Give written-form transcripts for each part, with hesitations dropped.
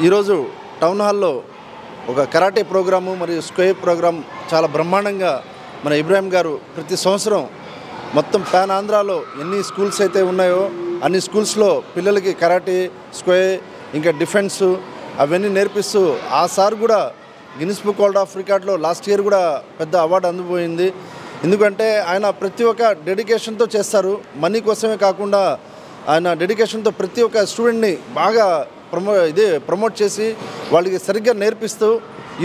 ఈరోజు టౌన్ హాల్లో ఒక కరాటే ప్రోగ్రాము మరియు స్క్వేర్ ప్రోగ్రామ్ చాలా బ్రహ్మాండంగా మన ఇబ్రాహిం గారు ప్రతి సంవత్సరం మొత్తం పాన్ ఆంధ్రాలో ఎన్ని స్కూల్స్ అయితే ఉన్నాయో అన్ని స్కూల్స్లో పిల్లలకి కరాటే స్క్వేర్ ఇంకా డిఫెన్స్ అవన్నీ నేర్పిస్తూ ఆ సార్ కూడా గిన్నిస్ బుక్ వరల్డ్ ఆఫ్ రికార్డ్లో లాస్ట్ ఇయర్ కూడా పెద్ద అవార్డు అందుపోయింది. ఎందుకంటే ఆయన ప్రతి ఒక్క డెడికేషన్తో చేస్తారు. మనీ కోసమే కాకుండా ఆయన డెడికేషన్తో ప్రతి ఒక్క స్టూడెంట్ని బాగా ప్రమోట్ చేసి వాళ్ళకి సరిగ్గా నేర్పిస్తూ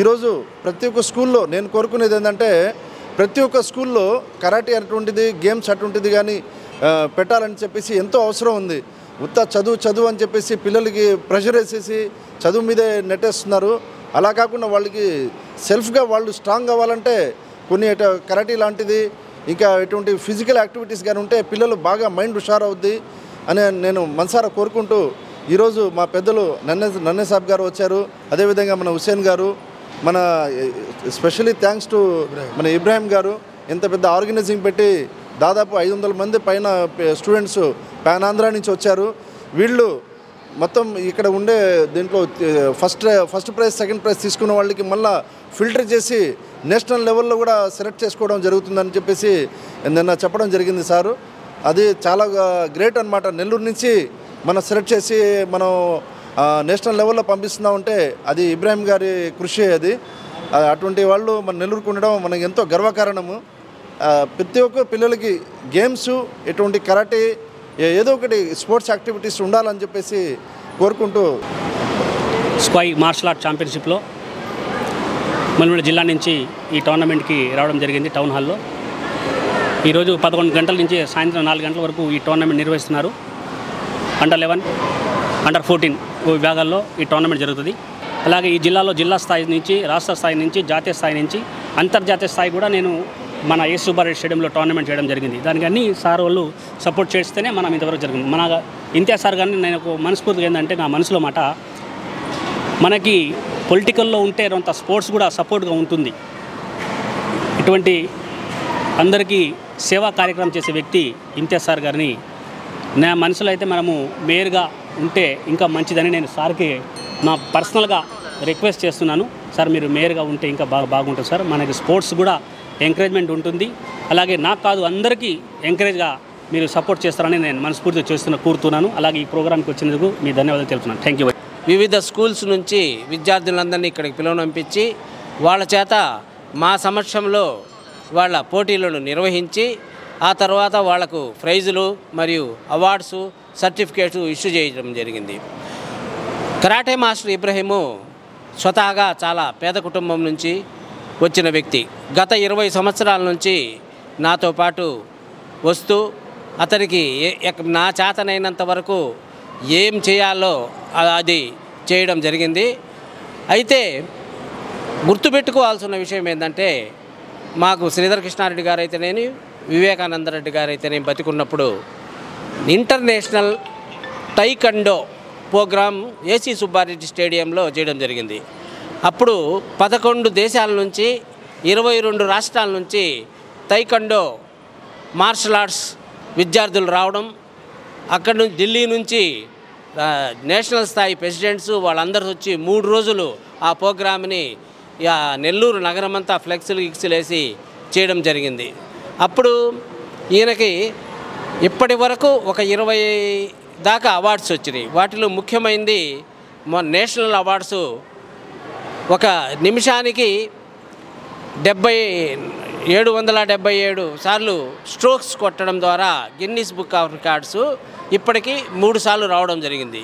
ఈరోజు ప్రతి ఒక్క స్కూల్లో నేను కోరుకునేది ఏంటంటే ప్రతి ఒక్క స్కూల్లో కరాటే అటువంటిది గేమ్స్ అటువంటిది కానీ పెట్టాలని చెప్పేసి ఎంతో అవసరం ఉంది. చదువు అని చెప్పేసి పిల్లలకి ప్రెషర్ వేసేసి చదువు మీదే నెట్టేస్తున్నారు. అలా కాకుండా వాళ్ళకి సెల్ఫ్గా వాళ్ళు స్ట్రాంగ్ అవ్వాలంటే కొన్ని కరాటే లాంటిది ఇంకా ఎటువంటి ఫిజికల్ యాక్టివిటీస్ కానీ ఉంటే పిల్లలు బాగా మైండ్ హుషారవుద్ది అని నేను మనసారా కోరుకుంటూ ఈరోజు మా పెద్దలు నన్నే సాబ్ గారు వచ్చారు. అదేవిధంగా మన హుసేన్ గారు, మన స్పెషలీ థ్యాంక్స్ టు మన ఇబ్రాహిం గారు ఎంత పెద్ద ఆర్గనైజింగ్ పెట్టి దాదాపు 500 మంది పైన స్టూడెంట్స్ పాన్ ఆంధ్రా నుంచి వచ్చారు. వీళ్ళు మొత్తం ఇక్కడ ఉండే దీంట్లో ఫస్ట్ ప్రైజ్ సెకండ్ ప్రైజ్ తీసుకున్న వాళ్ళకి మళ్ళీ ఫిల్టర్ చేసి నేషనల్ లెవెల్లో కూడా సెలెక్ట్ చేసుకోవడం జరుగుతుందని చెప్పేసి నిన్న చెప్పడం జరిగింది సారు. అది చాలా గ్రేట్ అనమాట. నెల్లూరు నుంచి మనం సెలెక్ట్ చేసి మనం నేషనల్ లెవెల్లో పంపిస్తున్నామంటే అది ఇబ్రాహిం గారి కృషి. అది అటువంటి వాళ్ళు మన నెల్లూరుకు ఉండడం మనకు ఎంతో గర్వకారణము. ప్రతి ఒక్క పిల్లలకి గేమ్స్ ఎటువంటి కరాటే ఏదో ఒకటి స్పోర్ట్స్ యాక్టివిటీస్ ఉండాలని చెప్పేసి కోరుకుంటూ స్క్వై మార్షల్ ఆర్ట్ ఛాంపియన్షిప్లో మల్లెమూడి జిల్లా నుంచి ఈ టోర్నమెంట్కి రావడం జరిగింది టౌన్ హాల్లో. ఈరోజు 11 గంటల నుంచి సాయంత్రం 4 గంటల వరకు ఈ టోర్నమెంట్ నిర్వహిస్తున్నారు. అండర్ 11, అండర్ 14 విభాగాల్లో ఈ టోర్నమెంట్ జరుగుతుంది. అలాగే ఈ జిల్లాలో జిల్లా స్థాయి నుంచి రాష్ట్ర స్థాయి నుంచి జాతీయ స్థాయి నుంచి అంతర్జాతీయ స్థాయి కూడా నేను మన ఎస్ సుబ్బారెడ్డి స్టేడియంలో టోర్నమెంట్ చేయడం జరిగింది. దానికి అన్ని సార్ వాళ్ళు సపోర్ట్ చేస్తేనే మనం ఇంతవరకు జరిగింది. మన ఇంతియాజ్ సార్ గారిని నేను ఒక మనస్ఫూర్తిగా ఏంటంటే నా మనసులో మాట మనకి పొలిటికల్లో ఉంటే కొంత స్పోర్ట్స్ కూడా సపోర్ట్గా ఉంటుంది. ఇటువంటి అందరికీ సేవా కార్యక్రమం చేసే వ్యక్తి ఇంతియాజ్ సార్ గారిని నా మనసులో అయితే మనము మేయర్గా ఉంటే ఇంకా మంచిదని నేను సార్కి నా పర్సనల్గా రిక్వెస్ట్ చేస్తున్నాను. సార్ మీరు మేయర్గా ఉంటే ఇంకా బాగుంటుంది సార్. మనకి స్పోర్ట్స్ కూడా ఎంకరేజ్మెంట్ ఉంటుంది. అలాగే నాకు కాదు అందరికీ ఎంకరేజ్గా మీరు సపోర్ట్ చేస్తారని నేను మనస్ఫూర్తిగా కోరుతున్నాను. అలాగే ఈ ప్రోగ్రామ్కి వచ్చినందుకు మీ ధన్యవాదాలు తెలుపుతున్నాను. Thank you. వివిధ స్కూల్స్ నుంచి విద్యార్థులందరినీ ఇక్కడికి పిలువనంపించి వాళ్ళ చేత మా సమక్షంలో వాళ్ళ పోటీలను నిర్వహించి ఆ తర్వాత వాళ్లకు ప్రైజులు మరియు అవార్డ్స్ సర్టిఫికేట్స్ ఇష్యూ చేయడం జరిగింది. కరాటే మాస్టర్ ఇబ్రహీము స్వతహాగా చాలా పేద కుటుంబం నుంచి వచ్చిన వ్యక్తి. గత 20 సంవత్సరాల నుంచి నాతో పాటు వస్తూ అతనికి నా చేతనైనంత వరకు ఏం చేయాలో అది చేయడం జరిగింది. అయితే గుర్తుపెట్టుకోవాల్సిన విషయం ఏంటంటే మాకు శ్రీధర్ కృష్ణారెడ్డి గారు అయితేనేమి వివేకానంద రెడ్డి గారు అయితేనేమి బతికున్నప్పుడు ఇంటర్నేషనల్ టైకండో ప్రోగ్రాం ఏసీ సుబ్బారెడ్డి స్టేడియంలో చేయడం జరిగింది. అప్పుడు 11 దేశాల నుంచి 22 రాష్ట్రాల నుంచి టైకండో మార్షల్ ఆర్ట్స్ విద్యార్థులు రావడం, అక్కడి నుంచి ఢిల్లీ నుంచి నేషనల్ స్థాయి ప్రెసిడెంట్స్ వాళ్ళందరూ వచ్చి 3 రోజులు ఆ ప్రోగ్రామ్ని నెల్లూరు నగరమంతా ఫ్లెక్స్లు వేసి చేయడం జరిగింది. అప్పుడు ఈయనకి ఇప్పటి వరకు ఒక 20 దాకా అవార్డ్స్ వచ్చినాయి. వాటిలో ముఖ్యమైనది నేషనల్ అవార్డ్స్. ఒక నిమిషానికి 777 సార్లు స్ట్రోక్స్ కొట్టడం ద్వారా గిన్నిస్ బుక్ ఆఫ్ రికార్డ్స్ ఇప్పటికీ 3 సార్లు రావడం జరిగింది.